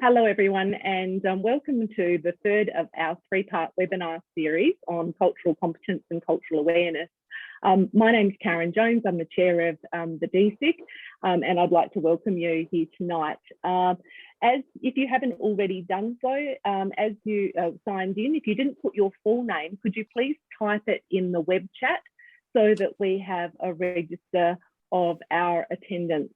Hello everyone, and welcome to the third of our three-part webinar series on cultural competence and cultural awareness. My name's Karen Jones, I'm the chair of the TSIG, and I'd like to welcome you here tonight. If you haven't already done so, as you signed in, if you didn't put your full name, could you please type it in the web chat so that we have a register of our attendance.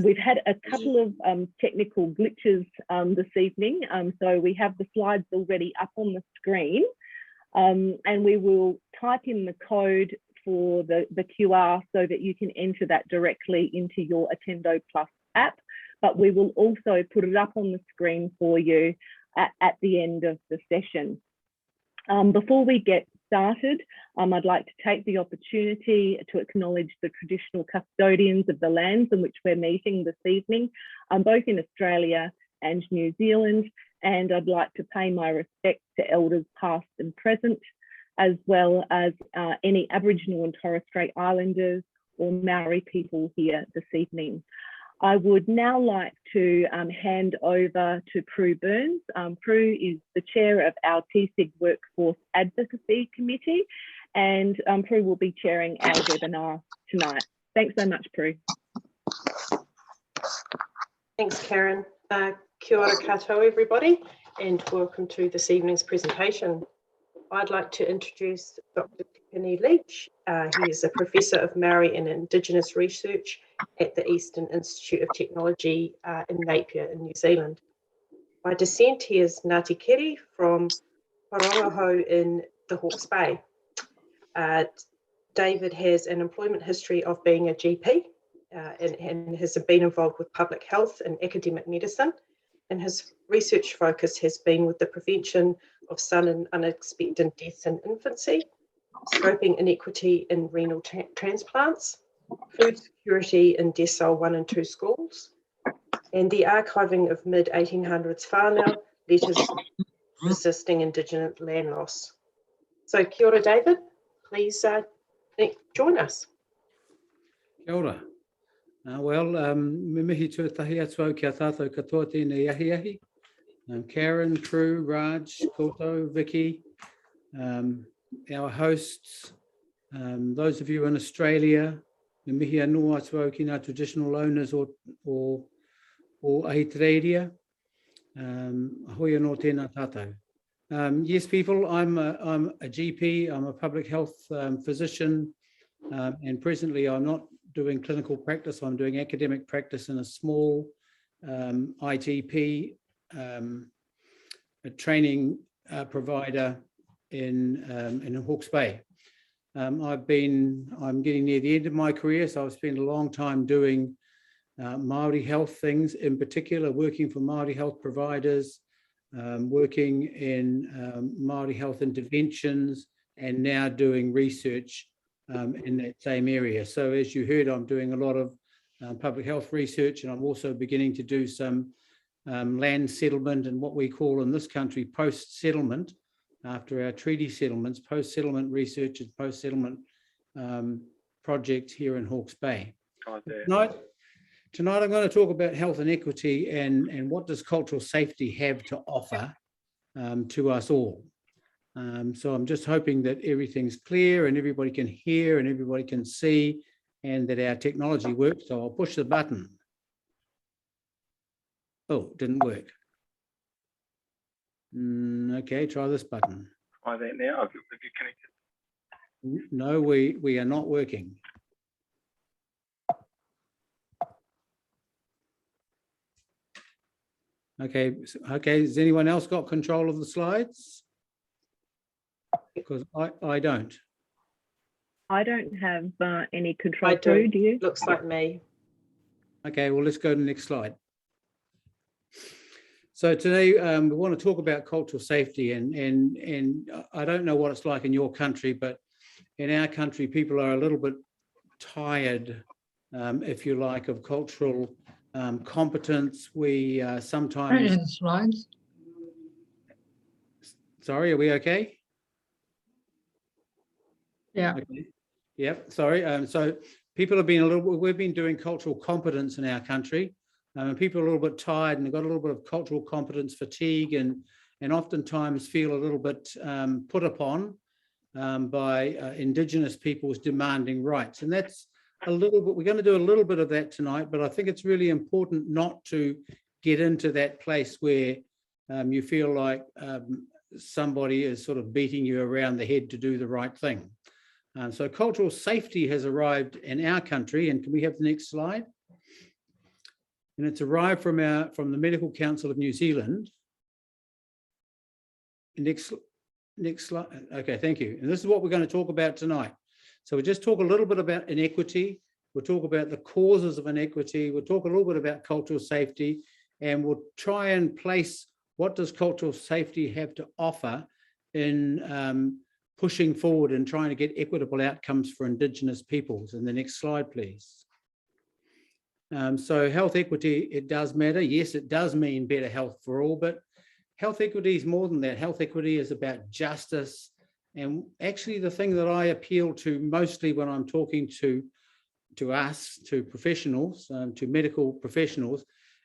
We've had a couple of technical glitches this evening, so we have the slides already up on the screen, and we will type in the code for the QR so that you can enter that directly into your Attendo Plus app, but we will also put it up on the screen for you at the end of the session. Before we get started, I'd like to take the opportunity to acknowledge the traditional custodians of the lands in which we're meeting this evening, both in Australia and New Zealand, and I'd like to pay my respects to elders past and present, as well as any Aboriginal and Torres Strait Islanders or Māori people here this evening. I would now like to hand over to Prue Burns. Prue is the chair of our TSIG Workforce Advocacy Committee, and Prue will be chairing our webinar tonight. Thanks so much, Prue. Thanks, Karen. Kia ora koutou, everybody, and welcome to this evening's presentation. I'd like to introduce Dr. Tipene-Leach. He is a Professor of Māori and Indigenous Research at the Eastern Institute of Technology in Napier in New Zealand. By descent, he is Ngāti Keri from Parongaho in the Hawke's Bay. David has an employment history of being a GP and has been involved with public health and academic medicine, and his research focus has been with the prevention of sudden and unexpected deaths in infancy, scoping inequity in renal transplants, food security in decile 1 and 2 schools, and the archiving of mid-1800s whānau letters resisting Indigenous land loss. So kia ora, David, please join us. Kia ora. Me mihi tuatahi atu au kia tātou katoa tēnei ahi. Karen, Prue, Raj, Koto, Vicky, our hosts, those of you in Australia, me mihi anō atu au ki ngā traditional owners or ahitereiria, ahoy anō tēnā tātou. Yes, people, I'm a GP, I'm a public health physician, and presently I'm not doing clinical practice, I'm doing academic practice in a small ITP a training provider in Hawke's Bay. I'm getting near the end of my career, so I've spent a long time doing Māori health things, in particular working for Māori health providers, working in Māori health interventions, and now doing research in that same area. So as you heard, I'm doing a lot of public health research, and I'm also beginning to do some land settlement and what we call in this country post-settlement, after our treaty settlements, post-settlement research and post-settlement projects here in Hawke's Bay. Tonight I'm going to talk about health inequity and what does cultural safety have to offer to us all. So I'm just hoping that everything's clear and everybody can hear and everybody can see and that our technology works. So I'll push the button. Oh, didn't work. Okay, try this button. Try that now. Have you connected? No, we are not working. Okay, has anyone else got control of the slides? Because I don't. I don't have any control. Do you? Looks like me. Okay, well, let's go to the next slide. So today we want to talk about cultural safety, and I don't know what it's like in your country, but in our country, people are a little bit tired, if you like, of cultural competence. We sometimes... Slides. Sorry, are we okay? Yeah. Okay. Yep. Sorry. So people have been we've been doing cultural competence in our country. And people are a little bit tired and they've got a little bit of cultural competence fatigue and oftentimes feel a little bit put upon by Indigenous peoples demanding rights. And that's a little bit, we're going to do a little bit of that tonight, but I think it's really important not to get into that place where you feel like somebody is sort of beating you around the head to do the right thing. So cultural safety has arrived in our country, and can we have the next slide? And it's arrived from the Medical Council of New Zealand. Next slide. Okay, thank you. And this is what we're going to talk about tonight. So we'll just talk a little bit about inequity. We'll talk about the causes of inequity. We'll talk a little bit about cultural safety, and we'll try and place what does cultural safety have to offer in pushing forward and trying to get equitable outcomes for Indigenous peoples. And the next slide, please. So health equity, it does matter. Yes, it does mean better health for all, but health equity is more than that. Health equity is about justice. And actually the thing that I appeal to mostly when I'm talking to us, to professionals, to medical professionals,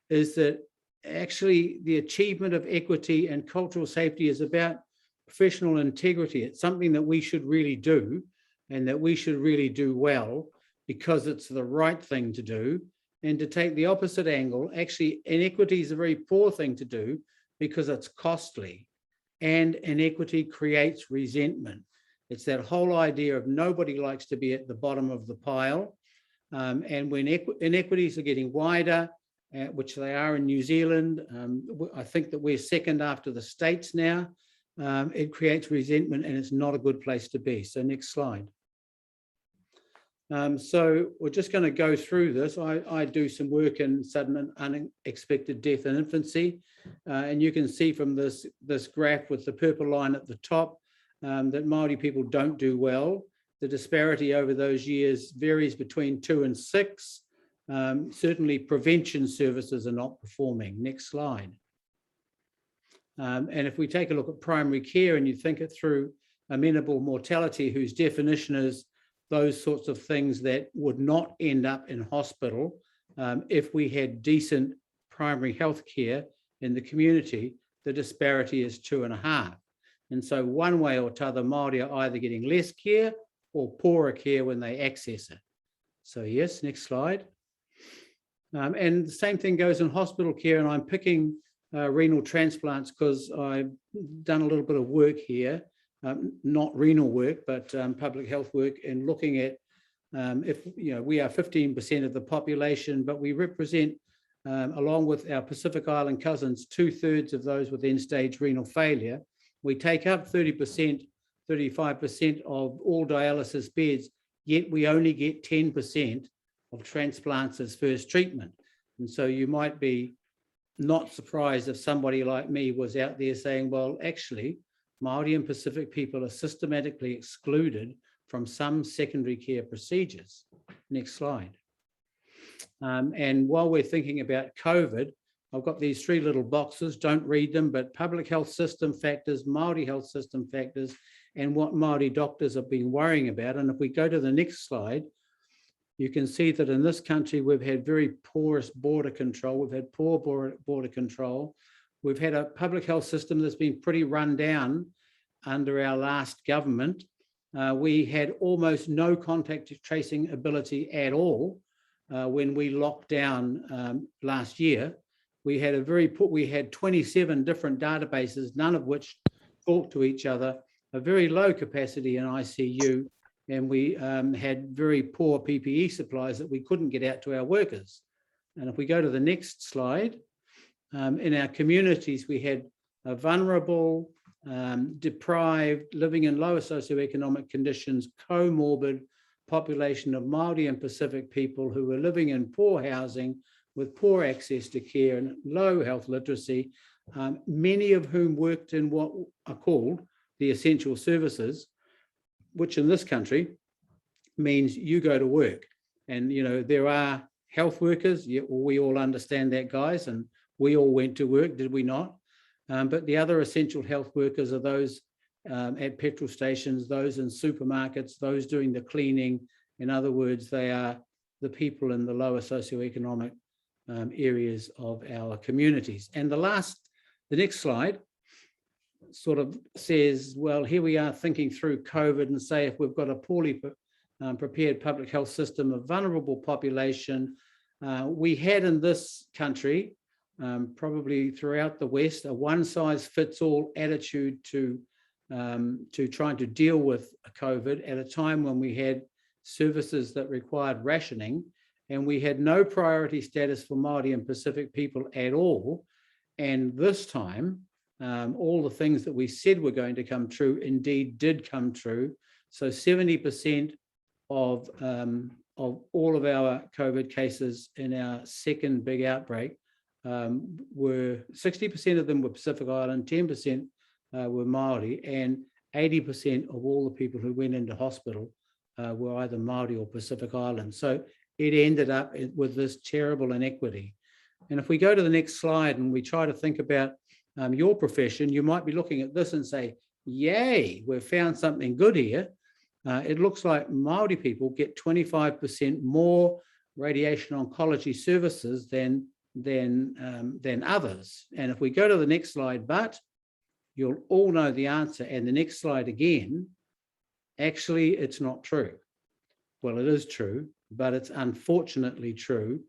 is that actually the achievement of equity and cultural safety is about professional integrity. It's something that we should really do and that we should really do well because it's the right thing to do. And to take the opposite angle, actually inequity is a very poor thing to do because it's costly, and inequity creates resentment. It's that whole idea of nobody likes to be at the bottom of the pile. And when inequities are getting wider, which they are in New Zealand, I think that we're second after the States now, it creates resentment and it's not a good place to be. So next slide. So we're just going to go through this. I do some work in sudden and unexpected death in infancy. And you can see from this graph with the purple line at the top that Māori people don't do well. The disparity over those years varies between 2 and 6. Certainly prevention services are not performing. Next slide. And if we take a look at primary care and you think it through amenable mortality, whose definition is those sorts of things that would not end up in hospital if we had decent primary health care in the community, the disparity is 2.5. And so one way or t'other, Māori are either getting less care or poorer care when they access it. So yes, next slide. And the same thing goes in hospital care, and I'm picking renal transplants because I've done a little bit of work here. Not renal work, but public health work, and looking at if we are 15% of the population, but we represent, along with our Pacific Island cousins, 2/3 of those with end-stage renal failure. We take up 30%, 35% of all dialysis beds, yet we only get 10% of transplants as first treatment. And so you might be not surprised if somebody like me was out there saying, well, actually, Māori and Pacific people are systematically excluded from some secondary care procedures. Next slide. And while we're thinking about COVID, I've got these 3 little boxes, don't read them, but public health system factors, Māori health system factors, and what Māori doctors have been worrying about. And if we go to the next slide, you can see that in this country, we've had very porous border control. We've had poor border control. We've had a public health system that's been pretty run down under our last government. We had almost no contact tracing ability at all when we locked down last year. We had 27 different databases, none of which talk to each other, a very low capacity in ICU, and we had very poor PPE supplies that we couldn't get out to our workers. And if we go to the next slide, in our communities, we had a vulnerable, deprived, living in lower socioeconomic conditions, comorbid population of Māori and Pacific people who were living in poor housing with poor access to care and low health literacy, many of whom worked in what are called the essential services, which in this country means you go to work. And, there are health workers, we all understand that, guys, and we all went to work, did we not? But the other essential health workers are those at petrol stations, those in supermarkets, those doing the cleaning. In other words, they are the people in the lower socioeconomic areas of our communities. And the next slide sort of says, well, here we are thinking through COVID and say if we've got a poorly prepared public health system, a vulnerable population, we had in this country, probably throughout the West, a one-size-fits-all attitude to trying to deal with COVID at a time when we had services that required rationing, and we had no priority status for Māori and Pacific people at all. And this time, all the things that we said were going to come true indeed did come true. So 70% of all of our COVID cases in our second big outbreak were 60% of them were Pacific Island, 10% were Māori, and 80% of all the people who went into hospital were either Māori or Pacific Island. So it ended up with this terrible inequity. And if we go to the next slide and we try to think about your profession, you might be looking at this and say, yay, we've found something good here. It looks like Māori people get 25% more radiation oncology services than others. And if we go to the next slide, but you'll all know the answer, and the next slide again, actually, it's not true. Well, it is true, but it's unfortunately true.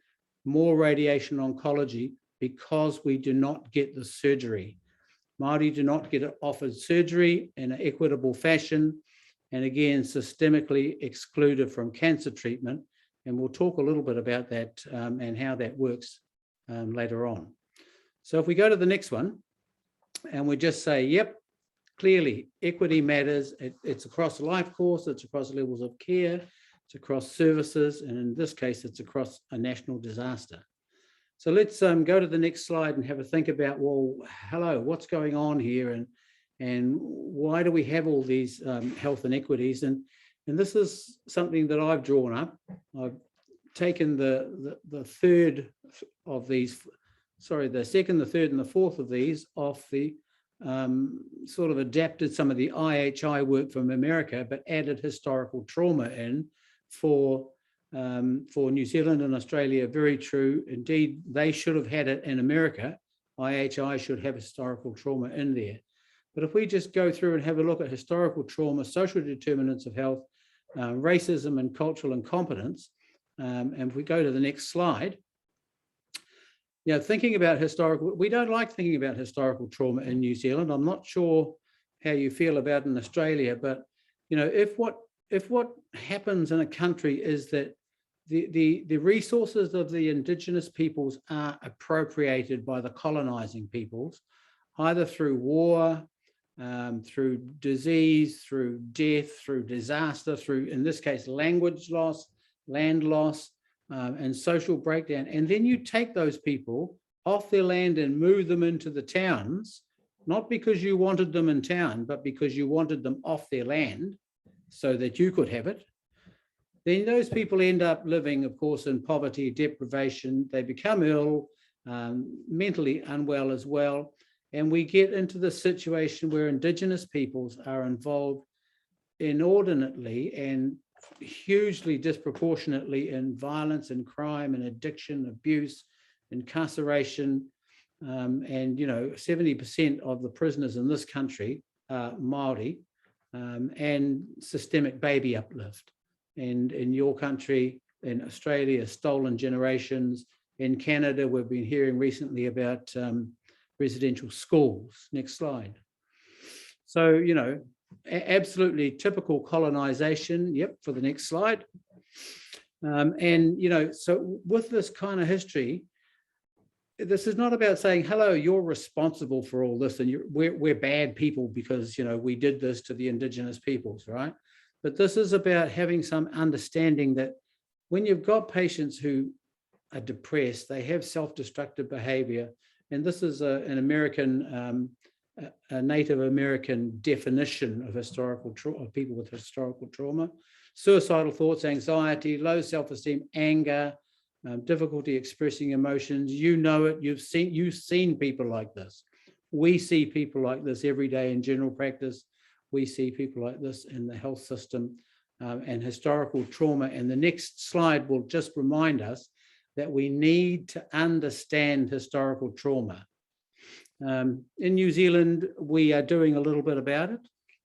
More radiation oncology because we do not get the surgery. Māori do not get offered surgery in an equitable fashion, and again, systemically excluded from cancer treatment. And we'll talk a little bit about that and how that works later on. So if we go to the next one, and we just say, yep, clearly equity matters. It's across the life course, it's across levels of care, it's across services, and in this case, it's across a national disaster. So let's go to the next slide and have a think about, well, hello, what's going on here, and why do we have all these health inequities? And this is something that I've drawn up. I've taken the third of these, sorry, the second, the third, and the fourth of these off the sort of adapted some of the IHI work from America, but added historical trauma in for New Zealand and Australia. Very true. Indeed, they should have had it in America. IHI should have historical trauma in there. But if we just go through and have a look at historical trauma, social determinants of health, racism and cultural incompetence, and if we go to the next slide, you know, thinking about historical, we don't like thinking about historical trauma in New Zealand. I'm not sure how you feel about it in Australia, but you know, if what happens in a country is that the resources of the indigenous peoples are appropriated by the colonizing peoples, either through war, through disease, through death, through disaster, through, in this case, language loss, land loss, and social breakdown. And then you take those people off their land and move them into the towns, not because you wanted them in town, but because you wanted them off their land so that you could have it. Then those people end up living, of course, in poverty, deprivation. They become ill, mentally unwell as well. And we get into the situation where Indigenous peoples are involved inordinately and hugely disproportionately in violence and crime and addiction, abuse, incarceration. And, you know, 70% of the prisoners in this country are Māori, and systemic baby uplift. And in your country, in Australia, stolen generations. In Canada, we've been hearing recently about residential schools. Next slide. So, you know, absolutely typical colonization. Yep, for the next slide. And, you know, so with this kind of history, this is not about saying, hello, you're responsible for all this and we're bad people because, you know, we did this to the Indigenous peoples, right? But this is about having some understanding that when you've got patients who are depressed, they have self-destructive behavior. And this is an American, a Native American definition of historical trauma, of people with historical trauma: suicidal thoughts, anxiety, low self-esteem, anger, difficulty expressing emotions. You know it, you've seen people like this. We see people like this every day in general practice. We see people like this in the health system, and historical trauma. And the next slide will just remind us that we need to understand historical trauma. In New Zealand, we are doing a little bit about it.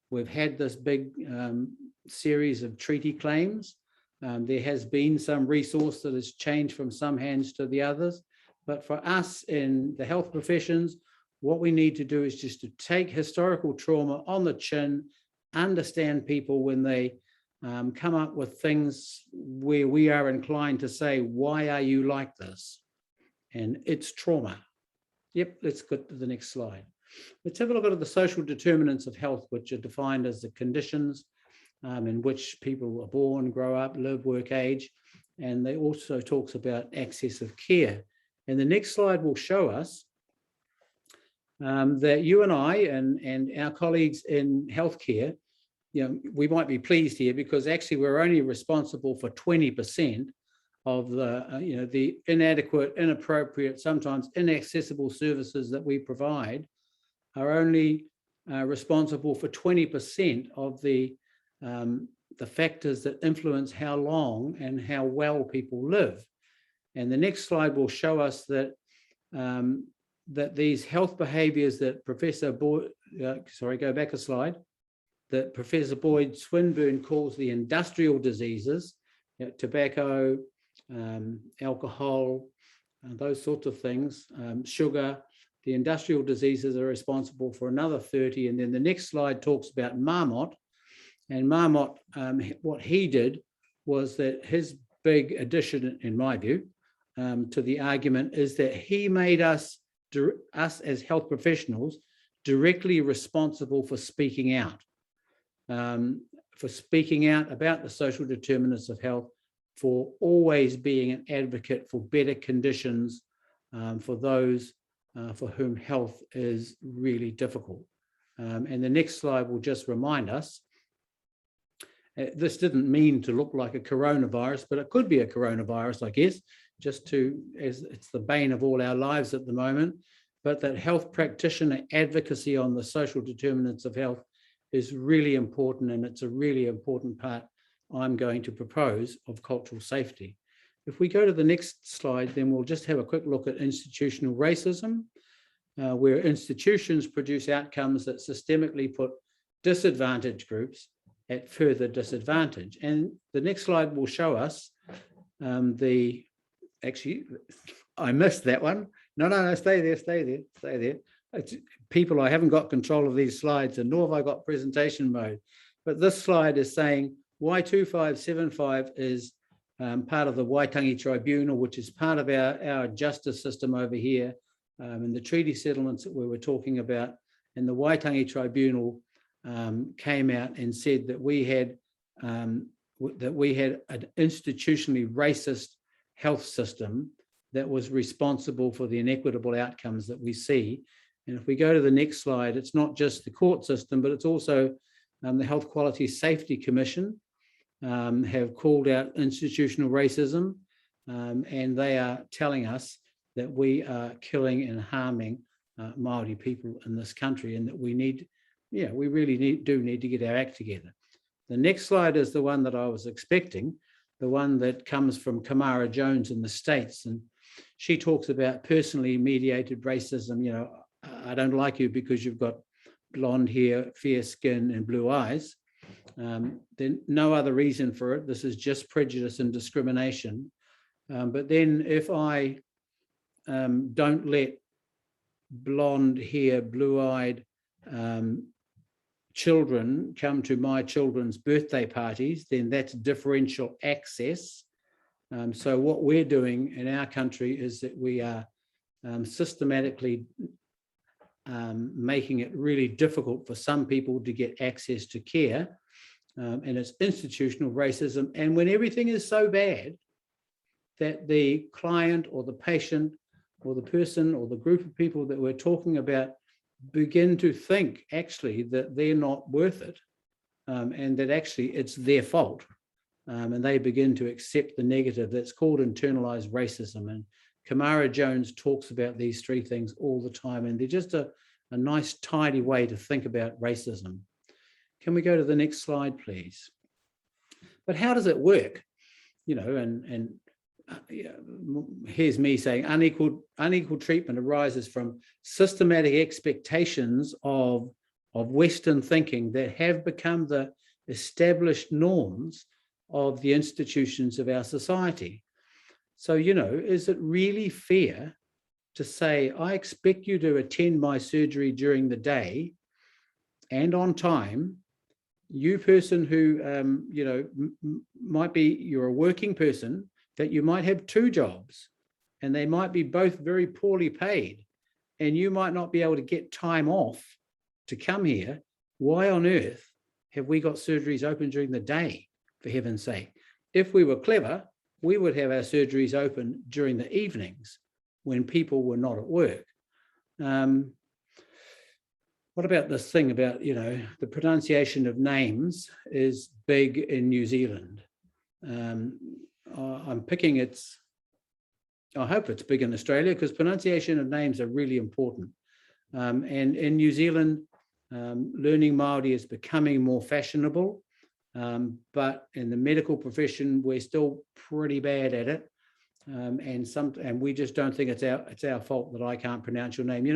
We've had this big series of treaty claims. There has been some resource that has changed from some hands to the others. But for us in the health professions, what we need to do is just to take historical trauma on the chin, understand people when they come up with things where we are inclined to say, why are you like this? And it's trauma. Yep, let's go to the next slide. Let's have a look at the social determinants of health, which are defined as the conditions in which people are born, grow up, live, work, age. And they also talks about access of care. And the next slide will show us that you and I and our colleagues in healthcare, we might be pleased here because actually we're only responsible for 20% of the, the inadequate, inappropriate, sometimes inaccessible services that we provide are only responsible for 20% of the factors that influence how long and how well people live. And the next slide will show us that that these health behaviours that Professor Boyd, go back a slide, that Professor Boyd Swinburne calls the industrial diseases, tobacco, alcohol, those sorts of things, sugar, the industrial diseases are responsible for another 30. And then the next slide talks about Marmot. And Marmot, what he did was that his big addition, in my view, to the argument is that he made us as health professionals directly responsible for speaking out about the social determinants of health, for always being an advocate for better conditions for those for whom health is really difficult. And the next slide will just remind us, this didn't mean to look like a coronavirus, but it could be a coronavirus, I guess, as it's the bane of all our lives at the moment, but that health practitioner advocacy on the social determinants of health is really important, and it's a really important part I'm going to propose of cultural safety. If we go to the next slide, then we'll just have a quick look at institutional racism, where institutions produce outcomes that systemically put disadvantaged groups at further disadvantage. And the next slide will show us actually, I missed that one. No, stay there. It's, people, I haven't got control of these slides, and nor have I got presentation mode. But this slide is saying Y2575 is part of the Waitangi Tribunal, which is part of our justice system over here, and the treaty settlements that we were talking about. And the Waitangi Tribunal came out and said that we had an institutionally racist health system that was responsible for the inequitable outcomes that we see. And if we go to the next slide, it's not just the court system, but it's also the Health Quality Safety Commission have called out institutional racism, and they are telling us that we are killing and harming Māori people in this country, and that we need, we really do need to get our act together. The next slide is the one that I was expecting, the one that comes from Kamara Jones in the States, and she talks about personally mediated racism. I don't like you because you've got blonde hair, fair skin, and blue eyes. Then no other reason for it. This is just prejudice and discrimination. But then if I don't let blonde hair, blue-eyed children come to my children's birthday parties, then that's differential access. So what we're doing in our country is that we are systematically making it really difficult for some people to get access to care, and it's institutional racism. And when everything is so bad that the client or the patient or the person or the group of people that we're talking about begin to think actually that they're not worth it, and that actually it's their fault, and they begin to accept the negative, that's called internalized racism. And Kamara Jones talks about these three things all the time, and they're just a nice, tidy way to think about racism. Can we go to the next slide, please? But how does it work? And here's me saying unequal treatment arises from systematic expectations of Western thinking that have become the established norms of the institutions of our society. So, is it really fair to say, I expect you to attend my surgery during the day and on time? You person who, might be, you're a working person, that you might have two jobs and they might be both very poorly paid and you might not be able to get time off to come here. Why on earth have we got surgeries open during the day, for heaven's sake? If we were clever, we would have our surgeries open during the evenings when people were not at work. What about this thing about, the pronunciation of names is big in New Zealand. I'm picking I hope it's big in Australia, because pronunciation of names are really important. And in New Zealand, learning Māori is becoming more fashionable, but in the medical profession, we're still pretty bad at it. And we just don't think it's our fault that I can't pronounce your name.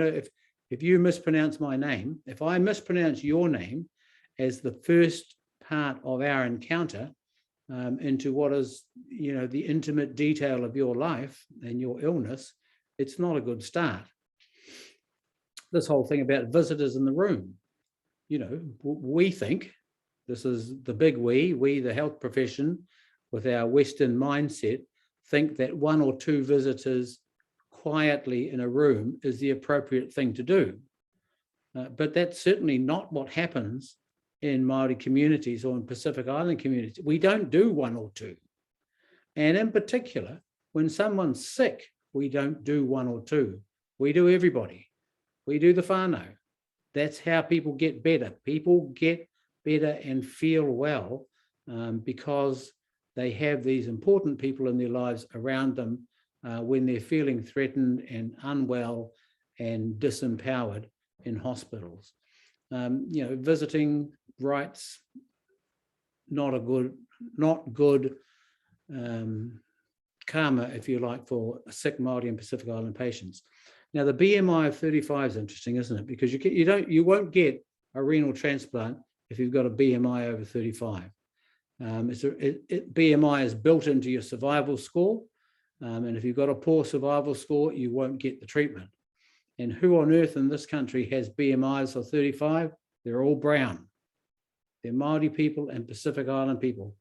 If you mispronounce my name, if I mispronounce your name as the first part of our encounter into what is, the intimate detail of your life and your illness, it's not a good start. This whole thing about visitors in the room, we think, this is the big we, the health profession, with our Western mindset, think that one or two visitors quietly in a room is the appropriate thing to do. But that's certainly not what happens in Māori communities or in Pacific Island communities. We don't do one or two. And in particular, when someone's sick, we don't do one or two. We do everybody. We do the whānau. That's how people get better. People get better and feel well because they have these important people in their lives around them when they're feeling threatened and unwell and disempowered in hospitals. Visiting rights, not good karma, if you like, for sick Māori and Pacific Island patients. Now, the BMI of 35 is interesting, isn't it? Because you won't get a renal transplant if you've got a BMI over 35. BMI is built into your survival score, and if you've got a poor survival score, you won't get the treatment. And who on earth in this country has BMIs of 35? They're all brown. They're Māori people and Pacific Island people.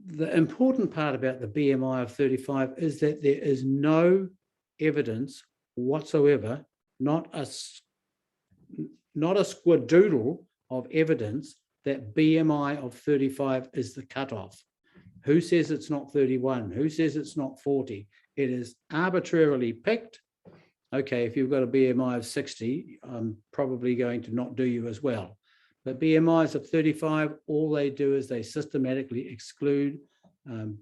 The important part about the BMI of 35 is that there is no evidence whatsoever, not a squadoodle of evidence that BMI of 35 is the cutoff. Who says it's not 31? Who says it's not 40? It is arbitrarily picked. Okay, if you've got a BMI of 60, I'm probably going to not do you as well. But BMIs of 35, all they do is they systematically exclude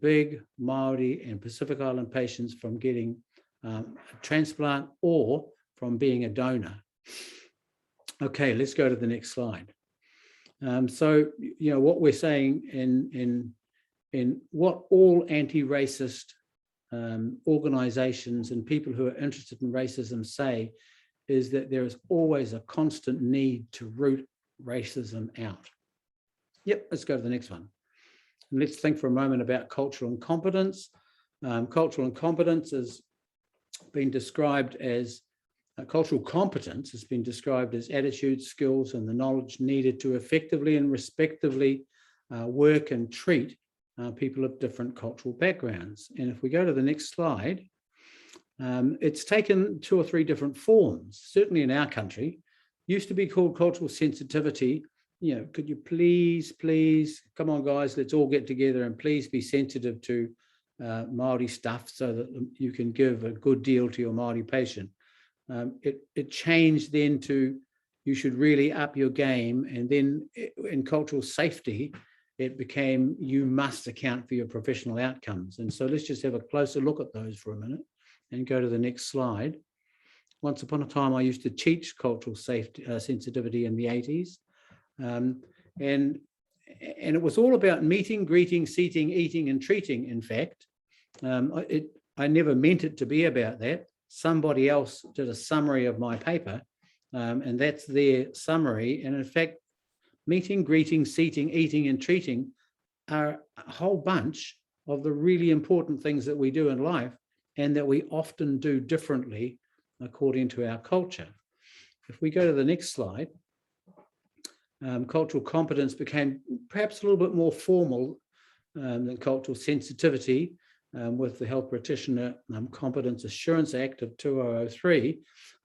big Māori and Pacific Island patients from getting a transplant or from being a donor. Okay, let's go to the next slide. So, what we're saying in what all anti-racist organizations and people who are interested in racism say is that there is always a constant need to root racism out. Yep, let's go to the next one. And let's think for a moment about cultural incompetence. Cultural incompetence has been described as cultural competence has been described as attitudes, skills, and the knowledge needed to effectively and respectively work and treat people of different cultural backgrounds. And if we go to the next slide, it's taken 2 or 3 different forms, certainly in our country. Used to be called cultural sensitivity. Could you please, come on guys, let's all get together and please be sensitive to Māori stuff so that you can give a good deal to your Māori patient. It changed then to you should really up your game, and then in cultural safety, it became you must account for your professional outcomes. And so let's just have a closer look at those for a minute and go to the next slide. Once upon a time, I used to teach cultural safety sensitivity in the 80s. And it was all about meeting, greeting, seating, eating, and treating, in fact. I never meant it to be about that. Somebody else did a summary of my paper, and that's their summary. And in fact, meeting, greeting, seating, eating, and treating are a whole bunch of the really important things that we do in life and that we often do differently according to our culture. If we go to the next slide, cultural competence became perhaps a little bit more formal than cultural sensitivity with the Health Practitioner Competence Assurance Act of 2003.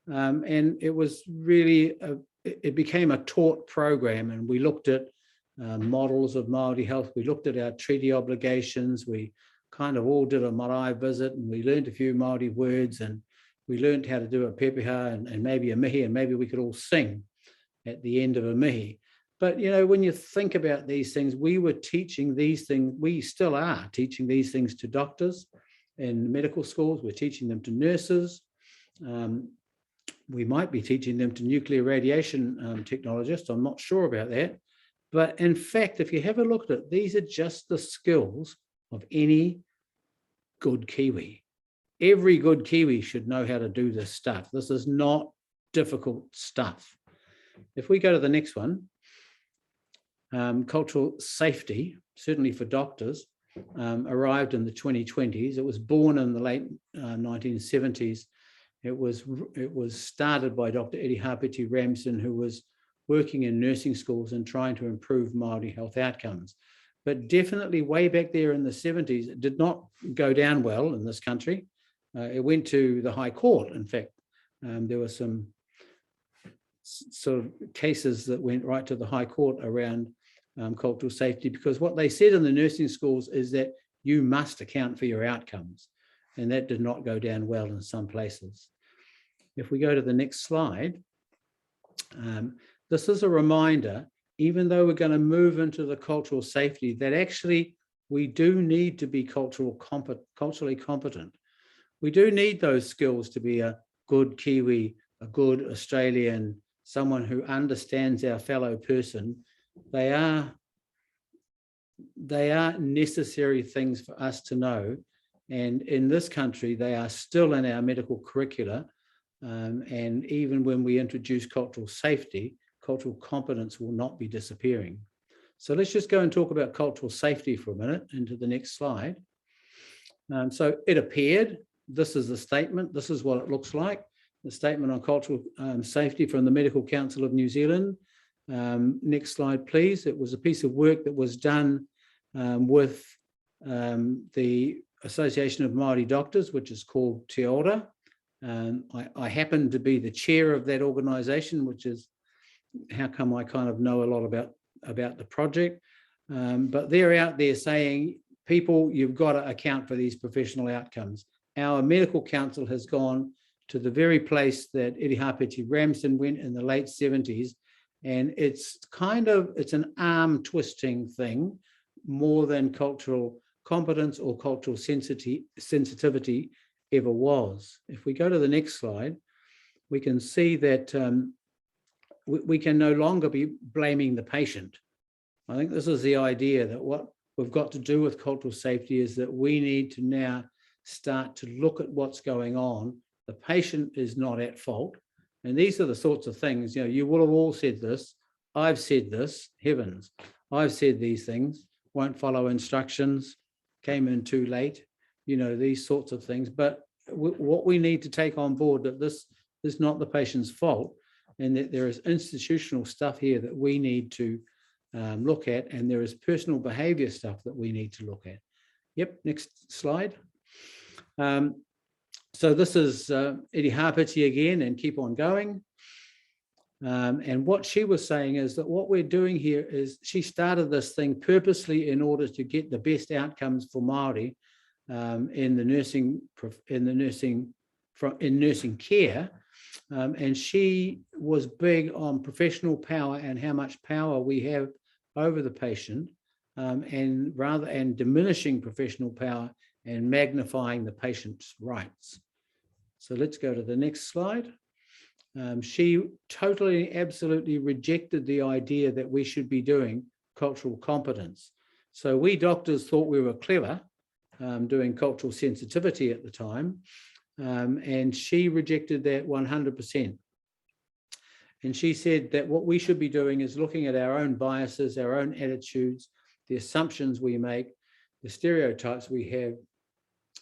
And it was really, it became a taught program, and we looked at models of Māori health. We looked at our treaty obligations. We kind of all did a marae visit, and we learned a few Māori words, and we learned how to do a pepeha and maybe a mihi, and maybe we could all sing at the end of a mihi. But, you know, when you think about these things, we were teaching these things, we still are teaching these things to doctors in medical schools. We're teaching them to nurses. We might be teaching them to nuclear radiation technologists. I'm not sure about that. But in fact, if you have a look at it, these are just the skills of any good Kiwi. Every good Kiwi should know how to do this stuff. This is not difficult stuff. If we go to the next one, cultural safety, certainly for doctors, arrived in the 2020s. It was born in the late 1970s. It was started by Dr. Eddie Hapeti-Ramsden, who was working in nursing schools and trying to improve Māori health outcomes. But definitely way back there in the 70s, it did not go down well in this country. It went to the High Court. In fact, there were some sort of cases that went right to the High Court around cultural safety, because what they said in the nursing schools is that you must account for your outcomes. And that did not go down well in some places. If we go to the next slide, this is a reminder, even though we're going to move into the cultural safety, that actually we do need to be culturally competent. We do need those skills to be a good Kiwi, a good Australian, someone who understands our fellow person. They are necessary things for us to know. And in this country, they are still in our medical curricula. And even when we introduce cultural safety, cultural competence will not be disappearing. So let's just go and talk about cultural safety for a minute, into the next slide. So it appeared, this is the statement, this is what it looks like, the statement on cultural safety from the Medical Council of New Zealand. Next slide, please. It was a piece of work that was done with the Association of Māori Doctors, which is called Te Ora. I happen to be the chair of that organisation, which is how come I kind of know a lot about the project. But they're out there saying, people, you've got to account for these professional outcomes. Our medical council has gone to the very place that Eddie Hapeti-Ramsden went in the late 70s, and it's an arm twisting thing more than cultural competence or cultural sensitivity ever was. If we go to the next slide, we can see that we can no longer be blaming the patient. I think this is the idea that what we've got to do with cultural safety is that we need to now start to look at what's going on. The patient is not at fault. And these are the sorts of things, you know, you will have all said this. I've said this, heavens. I've said these things, won't follow instructions, came in too late, you know, these sorts of things. But what we need to take on board, that this is not the patient's fault, and that there is institutional stuff here that we need to look at, and there is personal behaviour stuff that we need to look at. Yep, next slide. So this is Eddie Hapeti again, and keep on going. And what she was saying is that what we're doing here is she started this thing purposely in order to get the best outcomes for Māori in nursing care. And she was big on professional power and how much power we have over the patient, and diminishing professional power and magnifying the patient's rights. So let's go to the next slide. She totally, absolutely rejected the idea that we should be doing cultural competence. So we doctors thought we were clever, doing cultural sensitivity at the time, and she rejected that 100%. And she said that what we should be doing is looking at our own biases, our own attitudes, the assumptions we make, the stereotypes we have,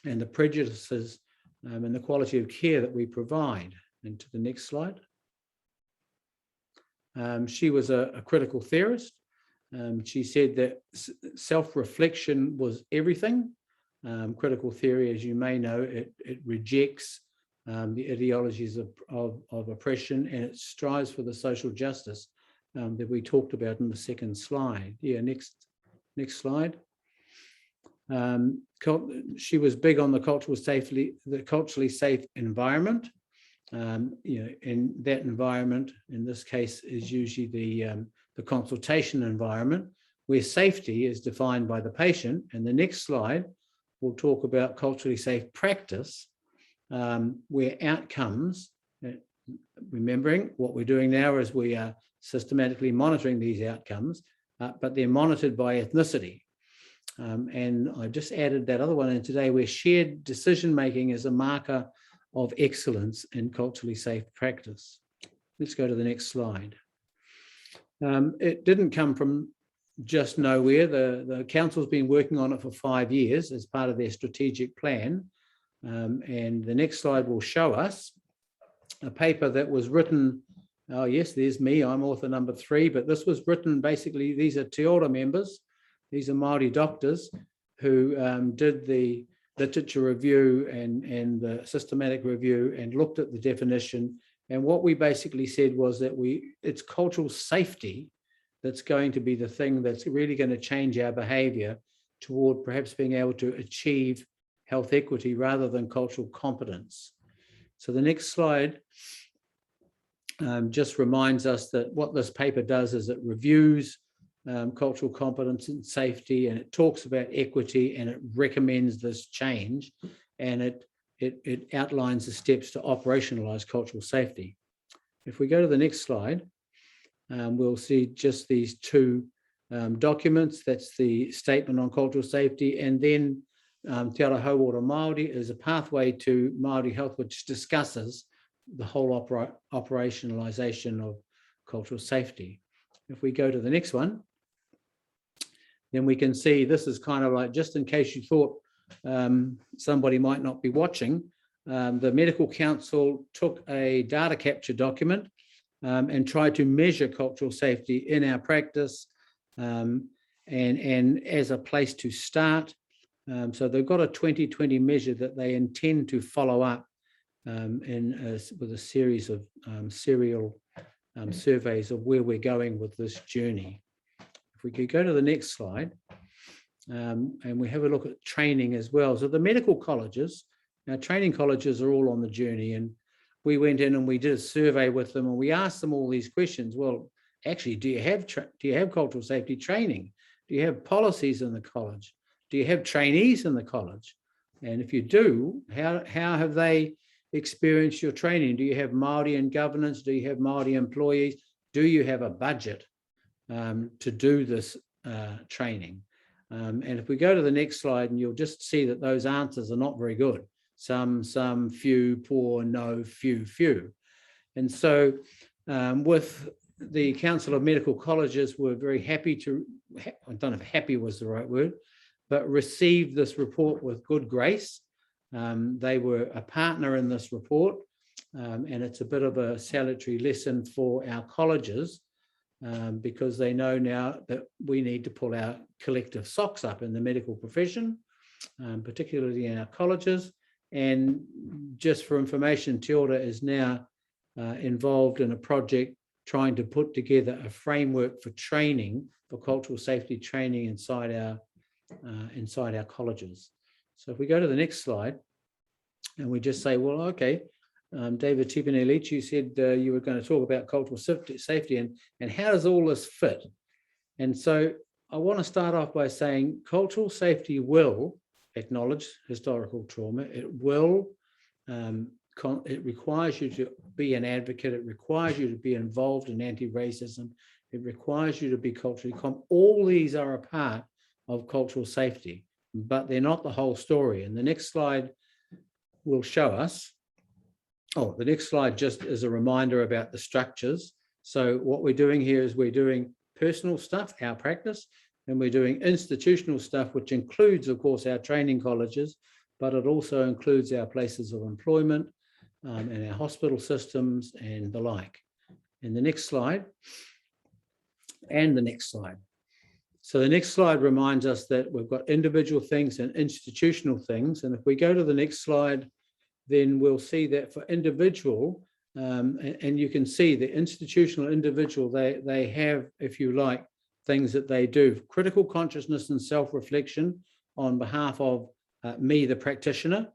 and the prejudices and the quality of care that we provide. And to the next slide. She was a critical theorist. She said that self-reflection was everything. Critical theory, as you may know, it rejects the ideologies of oppression, and it strives for the social justice that we talked about in the second slide. Yeah, next slide. She was big on the culturally safe environment. In that environment, in this case, is usually the consultation environment, where safety is defined by the patient. And the next slide, we'll talk about culturally safe practice, where outcomes, remembering what we're doing now is we are systematically monitoring these outcomes, but they're monitored by ethnicity. And I just added that other one in today, where shared decision-making is a marker of excellence in culturally safe practice. Let's go to the next slide. It didn't come from just nowhere. The council's been working on it for 5 years as part of their strategic plan. And the next slide will show us a paper that was written. Oh yes, there's me, I'm author number 3, but this was written basically, these are Te Ora members, these are Māori doctors who did the literature review and the systematic review and looked at the definition. And what we basically said was that it's cultural safety that's going to be the thing that's really going to change our behaviour toward perhaps being able to achieve health equity rather than cultural competence. So the next slide just reminds us that what this paper does is it reviews cultural competence and safety, and it talks about equity, and it recommends this change, and it outlines the steps to operationalize cultural safety. If we go to the next slide, we'll see just these 2 documents. That's the statement on cultural safety, and then Te Ara Hauora Māori is a pathway to Māori health, which discusses the whole operationalization of cultural safety. If we go to the next one, then we can see this is kind of like, just in case you thought somebody might not be watching, the Medical Council took a data capture document and tried to measure cultural safety in our practice and as a place to start. So they've got a 2020 measure that they intend to follow up with a series of serial surveys of where we're going with this journey. If we could go to the next slide, and we have a look at training as well. So the medical colleges, now training colleges are all on the journey, and we went in and we did a survey with them, and we asked them all these questions. Well, actually, do you have cultural safety training? Do you have policies in the college? Do you have trainees in the college? And if you do, how have they experienced your training? Do you have Māori in governance? Do you have Māori employees? Do you have a budget to do this training? And if we go to the next slide, and you'll just see that those answers are not very good. Some, few, poor, no, few. And so with the Council of Medical Colleges, we're very happy to, I don't know if happy was the right word, but received this report with good grace. They were a partner in this report, and it's a bit of a salutary lesson for our colleges, because they know now that we need to pull our collective socks up in the medical profession, particularly in our colleges. And just for information, Te Ora is now involved in a project trying to put together a framework for training, for cultural safety training inside our colleges. So if we go to the next slide, and we just say, well, okay, David Tipene-Leach, you said you were going to talk about cultural safety and how does all this fit? And so I want to start off by saying cultural safety will acknowledge historical trauma. It will, it requires you to be an advocate. It requires you to be involved in anti-racism. It requires you to be culturally all these are a part of cultural safety. but they're not the whole story. And the next slide will show us, the next slide just is a reminder about the structures. So what we're doing here is we're doing personal stuff, our practice, and we're doing institutional stuff, which includes, of course, our training colleges, but it also includes our places of employment and our hospital systems and the like. And the next slide, and the next slide. So the next slide reminds us that we've got individual things and institutional things. And if we go to the next slide, then we'll see that for individual, and you can see the institutional individual, they have, if you like, things that they do. Critical consciousness and self-reflection on behalf of me, the practitioner.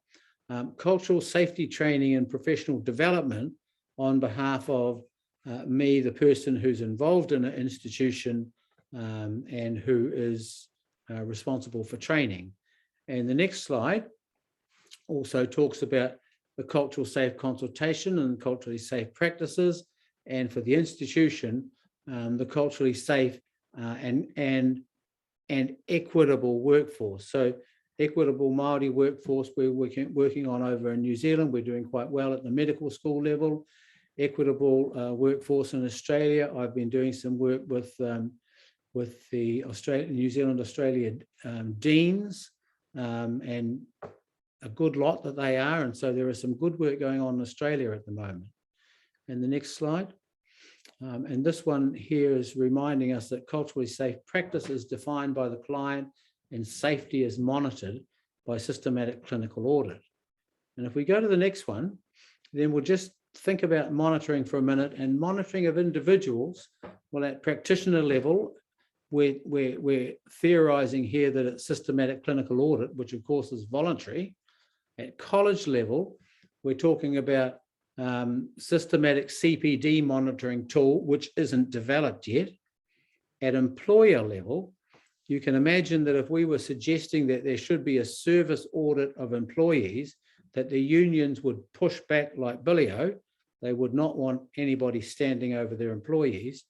Cultural safety training and professional development on behalf of me, the person who's involved in an institution and who is responsible for training. And the next slide also talks about the cultural safe consultation and culturally safe practices, and for the institution, the culturally safe and equitable workforce. So equitable Māori workforce we're working on over in New Zealand. We're doing quite well at the medical school level. Equitable workforce in Australia. I've been doing some work with the New Zealand Australia deans, and a good lot that they are. And so there is some good work going on in Australia at the moment. And the next slide. And this one here is reminding us that culturally safe practice is defined by the client and safety is monitored by systematic clinical audit. And if we go to the next one, then we'll just think about monitoring for a minute. And monitoring of individuals, well, at practitioner level, we're theorizing here that it's systematic clinical audit, which of course is voluntary. At college level, we're talking about systematic CPD monitoring tool, which isn't developed yet. At employer level, you can imagine that if we were suggesting that there should be a service audit of employees, that the unions would push back like Billy-O. They would not want anybody standing over their employees.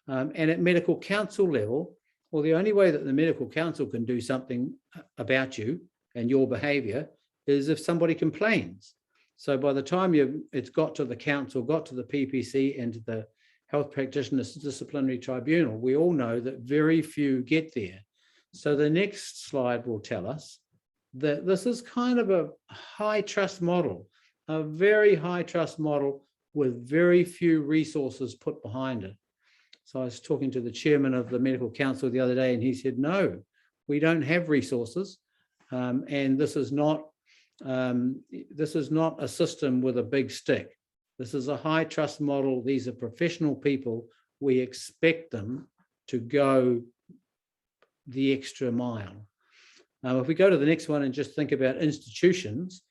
And at medical council level, well, the only way that the medical council can do something about you and your behaviour is if somebody complains. So by the time it's got to the council, got to the PPC and to the Health Practitioners Disciplinary Tribunal, we all know that very few get there. So the next slide will tell us that this is kind of a high trust model, a very high trust model with very few resources put behind it. So I was talking to the chairman of the Medical Council the other day, and he said, no, we don't have resources. And this is not a system with a big stick. This is a high trust model. These are professional people. We expect them to go the extra mile. If we go to the next one and just think about institutions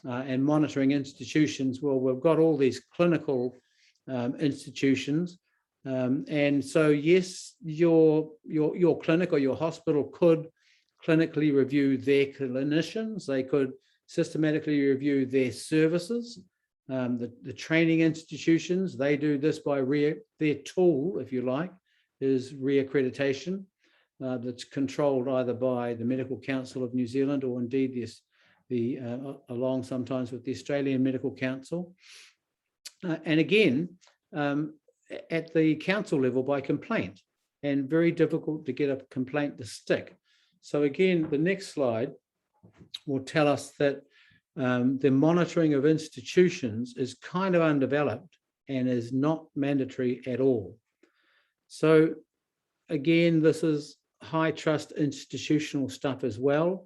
and monitoring institutions, well, we've got all these clinical institutions. And so, yes, your clinic or your hospital could clinically review their clinicians. They could systematically review their services. The training institutions, they do this by their tool, if you like, is reaccreditation. That's controlled either by the Medical Council of New Zealand or indeed along sometimes with the Australian Medical Council. And again, at the council level by complaint, and very difficult to get a complaint to stick. So again, the next slide will tell us that the monitoring of institutions is kind of undeveloped and is not mandatory at all. So again, this is high trust institutional stuff as well.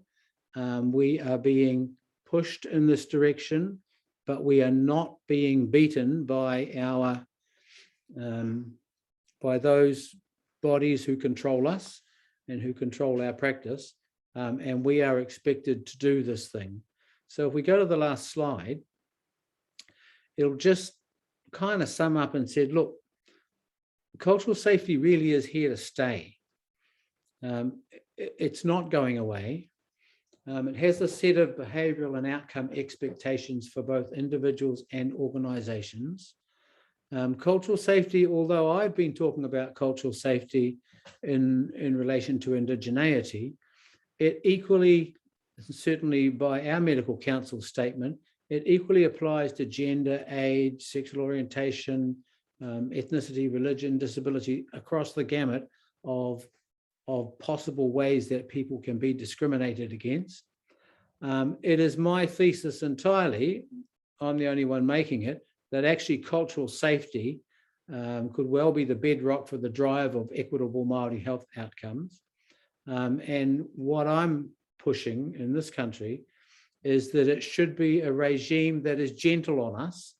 We are being pushed in this direction, but we are not being beaten by those bodies who control us and who control our practice. And we are expected to do this thing. So if we go to the last slide, it'll just kind of sum up and said, look, cultural safety really is here to stay. It's not going away. It has a set of behavioural and outcome expectations for both individuals and organisations. Cultural safety, although I've been talking about cultural safety in relation to indigeneity, it equally, certainly by our medical council statement, it equally applies to gender, age, sexual orientation, ethnicity, religion, disability, across the gamut of possible ways that people can be discriminated against. It is my thesis entirely, I'm the only one making it, that actually cultural safety could well be the bedrock for the drive of equitable Māori health outcomes. And what I'm pushing in this country is that it should be a regime that is gentle on us.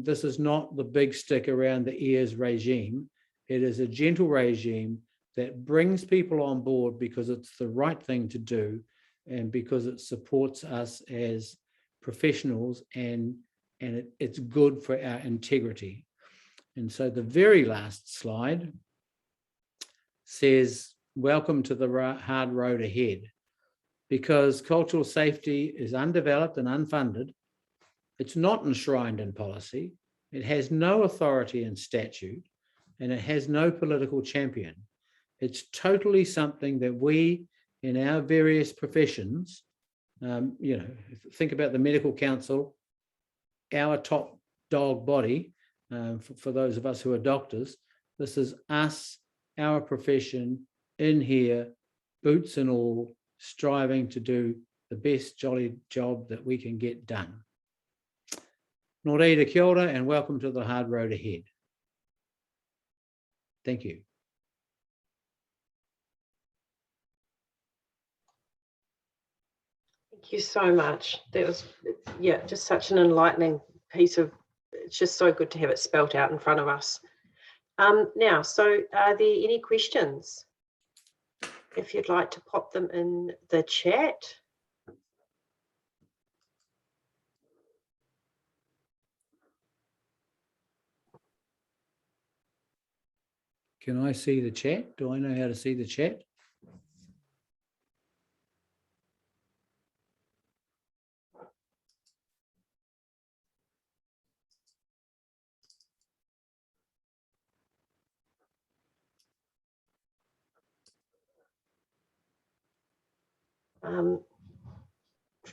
This is not the big stick around the ears regime. It is a gentle regime that brings people on board because it's the right thing to do and because it supports us as professionals and it's good for our integrity. And so the very last slide says, welcome to the hard road ahead. Because cultural safety is undeveloped and unfunded. It's not enshrined in policy. It has no authority in statute, and it has no political champion. It's totally something that we, in our various professions, think about the medical council, our top dog body, for those of us who are doctors, this is us, our profession, in here, boots and all, striving to do the best jolly job that we can get done. Nō reira, kia ora, and welcome to the hard road ahead. Thank you. Thank you so much. That was, yeah, just such an enlightening piece of, it's just so good to have it spelt out in front of us. Now, so are there any questions? If you'd like to pop them in the chat. Can I see the chat? Do I know how to see the chat?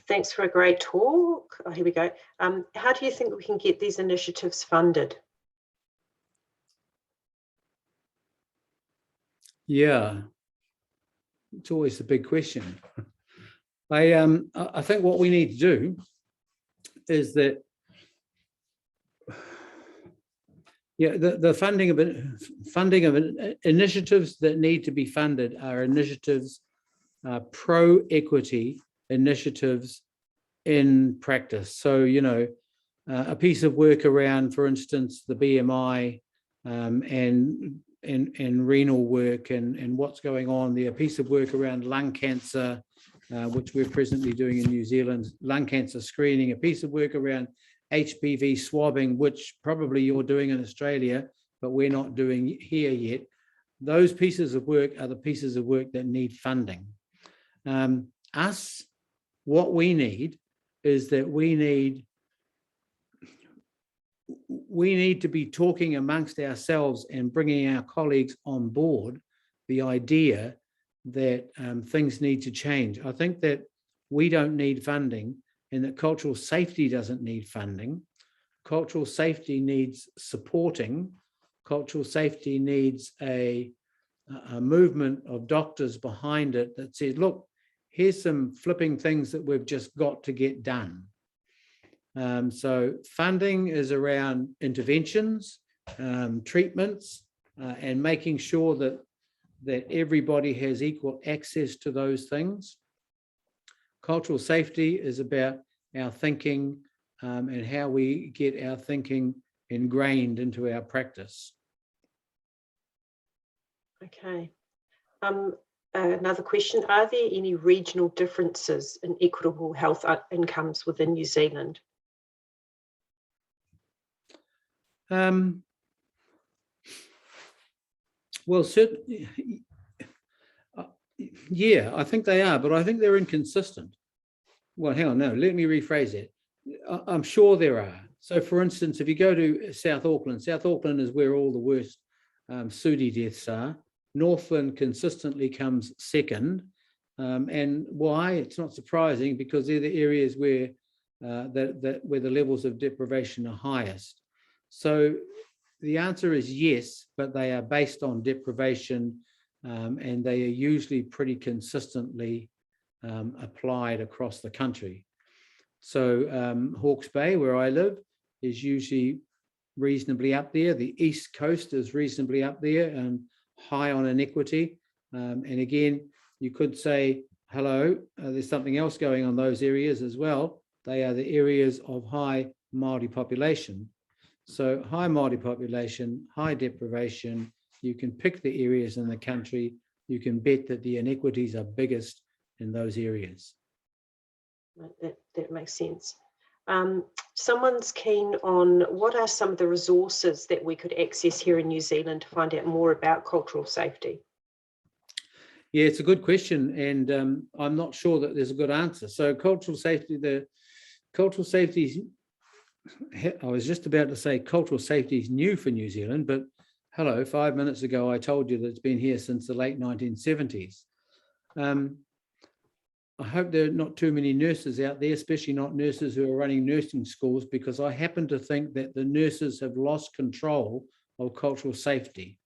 Thanks for a great talk. Oh, here we go. How do you think we can get these initiatives funded? Yeah, it's always the big question. I think what we need to do is that, yeah, the funding of initiatives that need to be funded are initiatives, pro-equity initiatives in practice. So, a piece of work around, for instance, the BMI and renal work and what's going on there, a piece of work around lung cancer, which we're presently doing in New Zealand, lung cancer screening, a piece of work around HPV swabbing, which probably you're doing in Australia, but we're not doing here yet. Those pieces of work are the pieces of work that need funding. What we need is that we need to be talking amongst ourselves and bringing our colleagues on board the idea that things need to change. I think that we don't need funding and that cultural safety doesn't need funding. Cultural safety needs supporting. Cultural safety needs a movement of doctors behind it that says, look, here's some flipping things that we've just got to get done. So funding is around interventions, treatments, and making sure that everybody has equal access to those things. Cultural safety is about our thinking and how we get our thinking ingrained into our practice. Okay. Another question, are there any regional differences in equitable health incomes within New Zealand? Well, certainly, yeah, I think they are, but I think they're inconsistent. Well, hang on, no, let me rephrase it. I'm sure there are. So, for instance, if you go to South Auckland is where all the worst SUDI deaths are. Northland consistently comes second, And why? It's not surprising, because they're the areas where where the levels of deprivation are highest. So the answer is yes, but they are based on deprivation, and they are usually pretty consistently applied across the country. So Hawke's Bay, where I live, is usually reasonably up there. The East Coast is reasonably up there and high on inequity. And again, you could say, hello, there's something else going on those areas as well. They are the areas of high Māori population. So high Māori population, high deprivation, you can pick the areas in the country, you can bet that the inequities are biggest in those areas. That makes sense. Someone's keen on what are some of the resources that we could access here in New Zealand to find out more about cultural safety? Yeah, it's a good question, and I'm not sure that there's a good answer. So cultural safety, I was just about to say cultural safety is new for New Zealand, but hello, 5 minutes ago I told you that it's been here since the late 1970s. I hope there are not too many nurses out there, especially not nurses who are running nursing schools, because I happen to think that the nurses have lost control of cultural safety.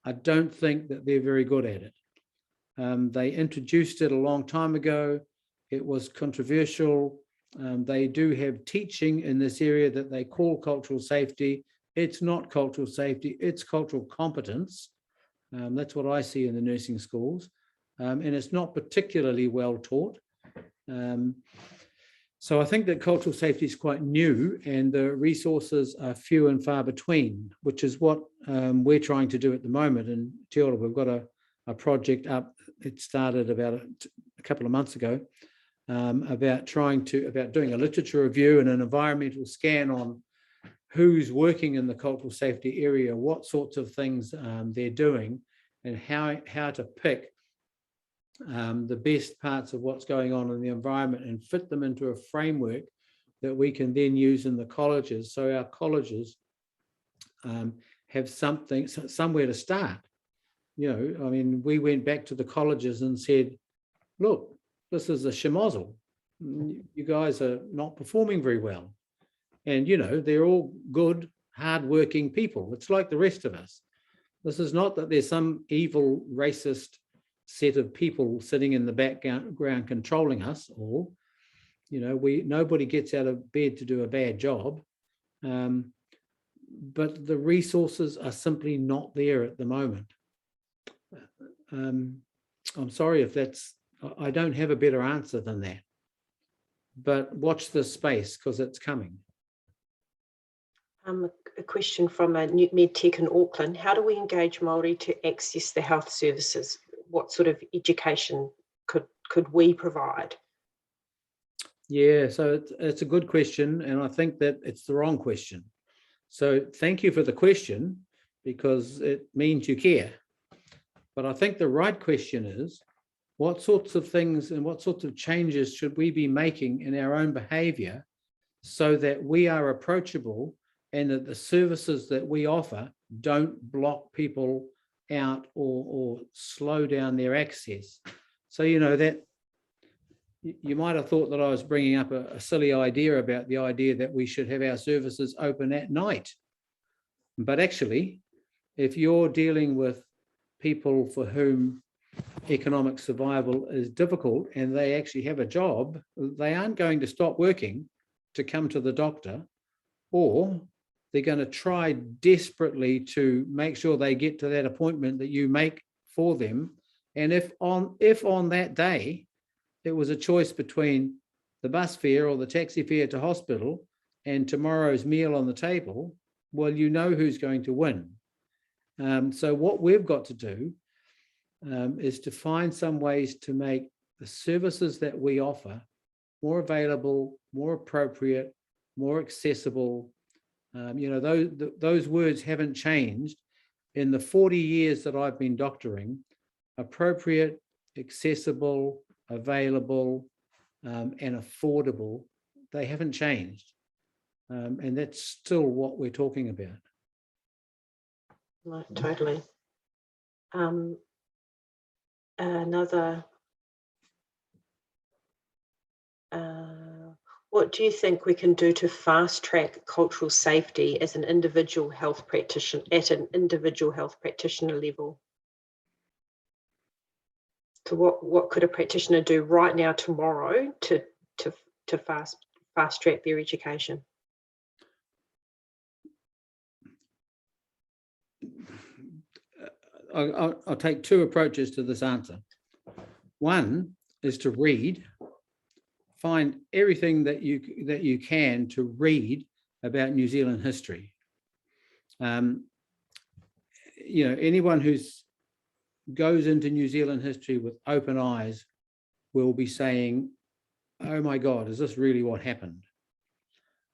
I don't think that they're very good at it. They introduced it a long time ago. It was controversial. They do have teaching in this area that they call cultural safety. It's not cultural safety, it's cultural competence. That's what I see in the nursing schools. And it's not particularly well taught. So I think that cultural safety is quite new, and the resources are few and far between, which is what we're trying to do at the moment. In Te Ora, we've got a project up. It started about a couple of months ago, about doing a literature review and an environmental scan on who's working in the cultural safety area, what sorts of things they're doing, and how to pick the best parts of what's going on in the environment and fit them into a framework that we can then use in the colleges, so our colleges have somewhere to start. You know, I mean, we went back to the colleges and said, look, this is a schmozzle. You guys are not performing very well. And, you know, they're all good, hardworking people. It's like the rest of us. This is not that there's some evil, racist set of people sitting in the background controlling us all. You know, nobody gets out of bed to do a bad job. But the resources are simply not there at the moment. I'm sorry if I don't have a better answer than that. But watch this space, because it's coming. A question from a medtech in Auckland. How do we engage Māori to access the health services? What sort of education could we provide? Yeah, so it's a good question, and I think that it's the wrong question. So thank you for the question, because it means you care. But I think the right question is, what sorts of things and what sorts of changes should we be making in our own behaviour so that we are approachable and that the services that we offer don't block people out or slow down their access? So, you know, that you might have thought that I was bringing up a silly idea about the idea that we should have our services open at night. But actually, if you're dealing with people for whom economic survival is difficult and they actually have a job, they aren't going to stop working to come to the doctor, or they're going to try desperately to make sure they get to that appointment that you make for them. And if on that day it was a choice between the bus fare or the taxi fare to hospital and tomorrow's meal on the table, well, you know who's going to win. So what we've got to do is to find some ways to make the services that we offer more available, more appropriate, more accessible. You know, those words haven't changed in the 40 years that I've been doctoring. Appropriate, accessible, available, and affordable, they haven't changed. And that's still what we're talking about. Right, totally. Another What do you think we can do to fast track cultural safety as an individual health practitioner at an individual health practitioner level? So what could a practitioner do right now, tomorrow, to fast track their education? I'll take two approaches to this answer. One is to read, find everything that you can to read about New Zealand history. Anyone who goes into New Zealand history with open eyes will be saying, "Oh my God, is this really what happened?"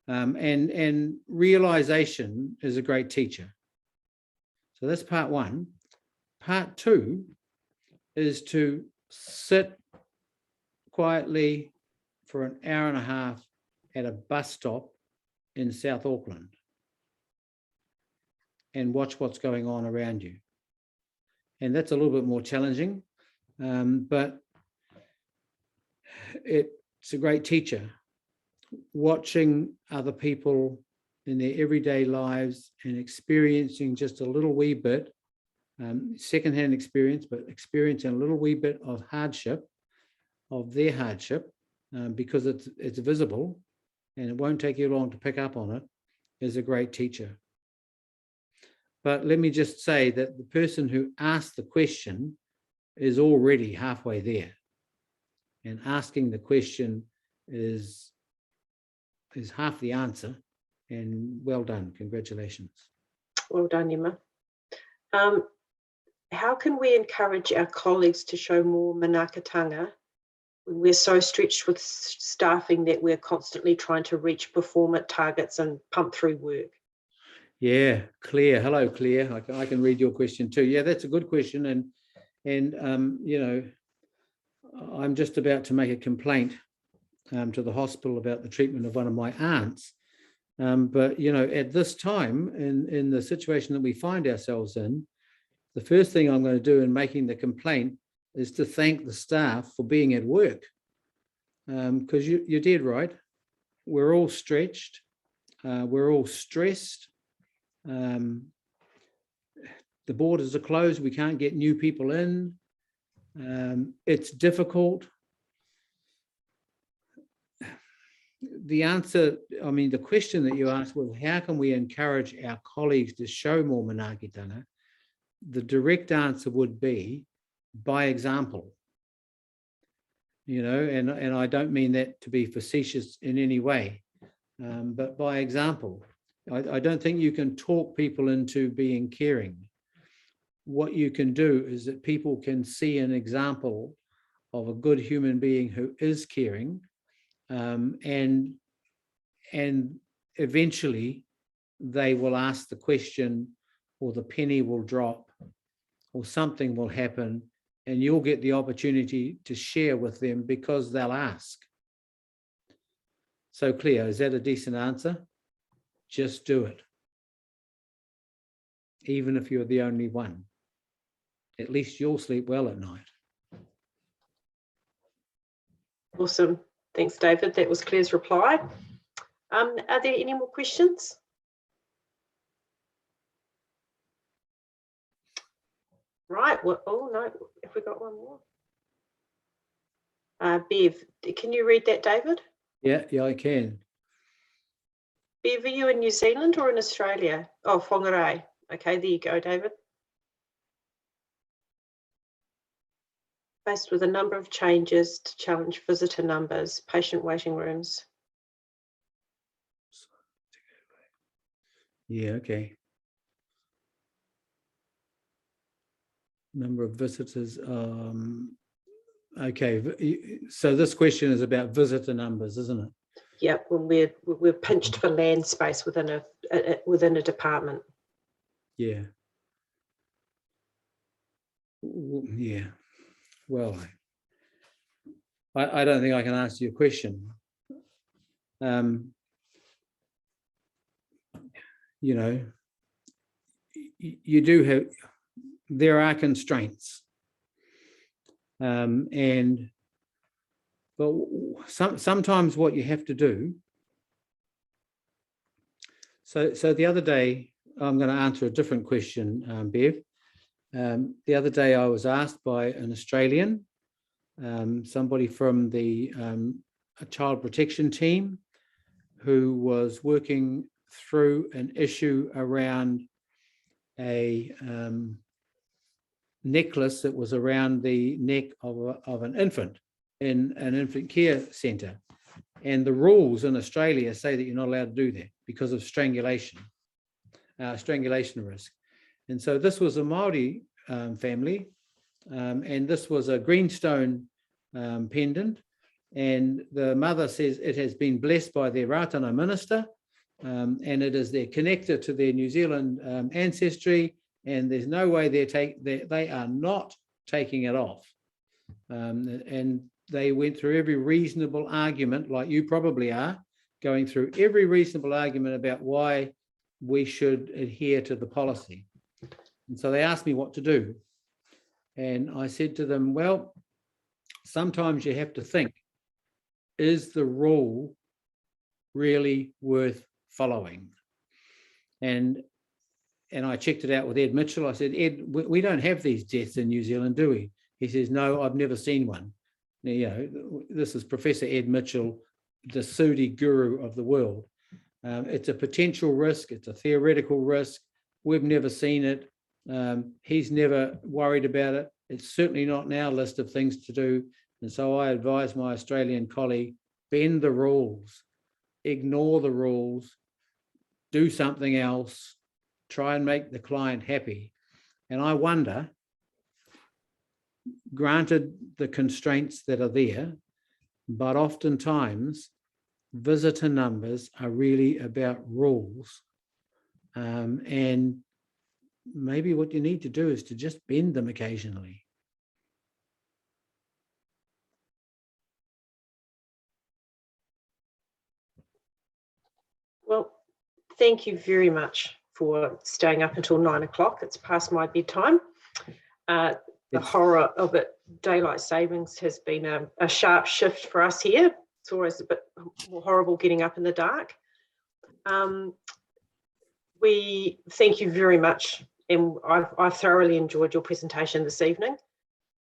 And realization is a great teacher. So that's part one. Part two is to sit quietly for an hour and a half at a bus stop in South Auckland and watch what's going on around you. And that's a little bit more challenging, but it's a great teacher. Watching other people in their everyday lives and experiencing just a little wee bit, secondhand experience, but experiencing a little wee bit of hardship, of their hardship, because it's visible and it won't take you long to pick up on it, is a great teacher. But let me just say that the person who asked the question is already halfway there. And asking the question is half the answer. And well done. Congratulations. Well done, Emma. How can we encourage our colleagues to show more manaakitanga when we're so stretched with staffing that we're constantly trying to reach performance targets and pump through work? Yeah, Claire. Hello, Claire. I can read your question too. Yeah, that's a good question. And I'm just about to make a complaint to the hospital about the treatment of one of my aunts. But at this time, in the situation that we find ourselves in, the first thing I'm going to do in making the complaint is to thank the staff for being at work, because you're dead right. We're all stretched. We're all stressed. The borders are closed. We can't get new people in. It's difficult. The answer, the question that you asked was, how can we encourage our colleagues to show more manaakitanga? The direct answer would be by example. And I don't mean that to be facetious in any way, but by example. I don't think you can talk people into being caring. What you can do is that people can see an example of a good human being who is caring, and eventually they will ask the question, or the penny will drop, or something will happen, and you'll get the opportunity to share with them because they'll ask. So Cleo, is that a decent answer? Just do it. Even if you're the only one. At least you'll sleep well at night. Awesome. Thanks, David. That was Claire's reply. Are there any more questions? Right. Well, oh no, have we got one more? Bev, can you read that, David? Yeah, I can. Bev, are you in New Zealand or in Australia? Oh, Whangarei. Okay, there you go, David. Faced with a number of changes to challenge visitor numbers, patient waiting rooms. Yeah, okay. Number of visitors. Okay, so this question is about visitor numbers, isn't it? Yep, when we're pinched for land space within a department. Yeah. Yeah. Well, I don't think I can answer your question. You do have, there are constraints, and But sometimes what you have to do. So the other day, I'm going to answer a different question, Bev. The other day I was asked by an Australian, somebody from the a child protection team, who was working through an issue around a necklace that was around the neck of an infant in an infant care centre. And the rules in Australia say that you're not allowed to do that because of strangulation risk. And so this was a Māori family, and this was a greenstone pendant. And the mother says it has been blessed by their Ratana minister, and it is their connector to their New Zealand ancestry, and there's no way they are not taking it off. And they went through every reasonable argument, like you probably are, going through every reasonable argument about why we should adhere to the policy. And so they asked me what to do. And I said to them, well, sometimes you have to think, is the rule really worth following? And I checked it out with Ed Mitchell. I said, Ed, we don't have these deaths in New Zealand, do we? He says, no, I've never seen one. Now, you know, this is Professor Ed Mitchell, the Sudi guru of the world. It's a potential risk. It's a theoretical risk. We've never seen it. He's never worried about it. It's certainly not in our list of things to do. And so I advise my Australian colleague, bend the rules, ignore the rules, do something else, try and make the client happy. And I wonder, granted the constraints that are there, but oftentimes visitor numbers are really about rules. And maybe what you need to do is to just bend them occasionally. Well, thank you very much for staying up until 9 o'clock. It's past my bedtime. The horror of it, daylight savings has been a sharp shift for us here. It's always a bit more horrible getting up in the dark. We thank you very much, and I've thoroughly enjoyed your presentation this evening.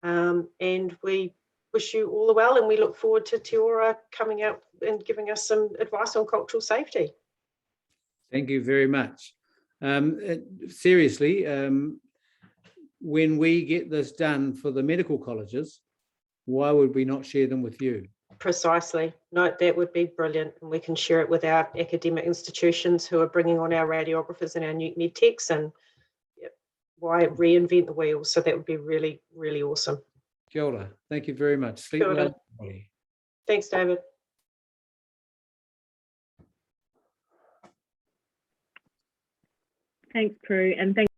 And we wish you all the well, and we look forward to Te Ora coming out and giving us some advice on cultural safety. Thank you very much. Seriously, when we get this done for the medical colleges, why would we not share them with you? Precisely. No, that would be brilliant. And we can share it with our academic institutions who are bringing on our radiographers and our new med techs, and why reinvent the wheel? So that would be really, really awesome. Kia ora. Thank you very much. Sleep well. Thanks, David. Thanks, Prue, and thanks